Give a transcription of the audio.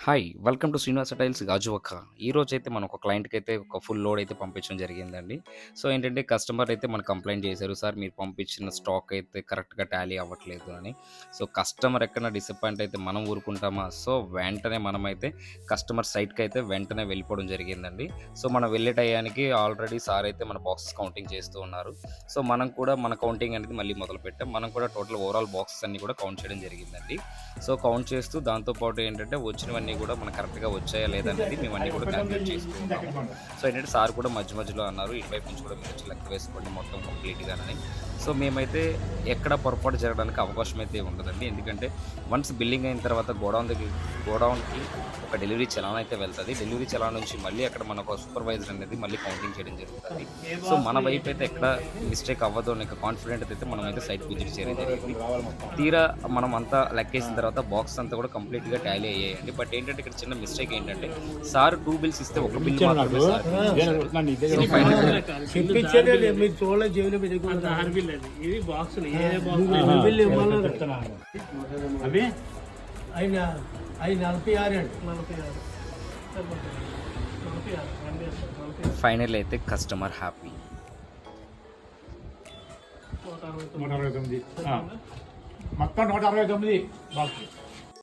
Hi! Welcome to Srinivasa tiles Gajuwaka. ఈరోజైతే మనం ఒక క్లయింట్‌కైతే ఒక ఫుల్ లోడ్ అయితే పంపించడం జరిగిందండి. సో, ఏంటంటే కస్టమర్ అయితే మనకు కంప్లెయింట్ చేశారు. సార్ మీరు పంపించిన స్టాక్ అయితే కరెక్ట్‌గా టాలీ అవ్వట్లేదు అని. సో, కస్టమర్ ఎక్కడైనా డిసప్పాయింట్ అయితే మనం ఊరుకుంటామా? సో, వెంటనే మనమైతే కస్టమర్ సైట్‌కైతే వెంటనే వెళ్ళిపోవడం జరిగిందండి. సో, మనం వెళ్ళే టయానికి ఆల్రెడీ సార్ అయితే మన బాక్సెస్ కౌంటింగ్ చేస్తూ ఉన్నారు. సో, మనం కూడా మన కౌంటింగ్ అనేది మళ్ళీ మొదలుపెట్టాం. మనం కూడా టోటల్ ఓవరాల్ బాక్సెస్ అన్నీ కూడా కౌంట్ చేయడం జరిగిందండి. సో, కౌంట్ చేస్తూ దాంతో పాటు ఏంటంటే వచ్చినవన్నీ కూడా మనకు కరెక్ట్‌గా వచ్చాయా లేదా అనేది మేమన్నీ కూడా కాలిక్యులేట్ చేస్తూ ఉన్నాము. సో, ఏంటంటే సార్ కూడా మధ్యలో అన్నారు, ఇటువైపు నుంచి కూడా మీరొచ్చి లెక్క వేసుకోండి మొత్తం కంప్లీట్‌గానని. సో, మేమైతే ఎక్కడ పొరపాటు జరగడానికి అవకాశం అయితే ఉండదండి. ఎందుకంటే వన్స్ బిల్లింగ్ అయిన తర్వాత గోడౌన్‌కి ఒక డెలివరీ చలాన్ అయితే వెళ్తది. డెలివరీ చలాన్ నుంచి మళ్ళీ అక్కడ మనకు సూపర్వైజర్ అనేది మళ్ళీ కౌంటింగ్ చేయడం జరుగుతది. సో, మన వైపు అయితే ఎక్కడ మిస్టేక్ అవ్వదు అనే కాన్ఫిడెంట్ అయితే మనమైతే సైట్ విజిట్ చేయడం జరిగింది. తీరా మనం అంతా లెక్కేసిన తర్వాత బాక్స్ అంతా కూడా కంప్లీట్‌గా టాలీ అయ్యాయండి. బట్ ఏంటంటే ఇక్కడ చిన్న మిస్టేక్ ఏంటంటే సార్ 2 బిల్స్ ఇస్తే ఒక బిల్ మాత్రమే సార్ సో, ఫైనల్‌గా చెప్పించేదే లేదు, మీరు చూడలేదు, చెవిలో పెట్టుకున్నారు. ఇది బాక్సులు బిల్లు ఇవ్వాలని అవి ఆయన 46 అండి. 46 ఫైనల్ అయితే కస్టమర్ హ్యాపీ. 169 మొత్తం 169 బాక్స్.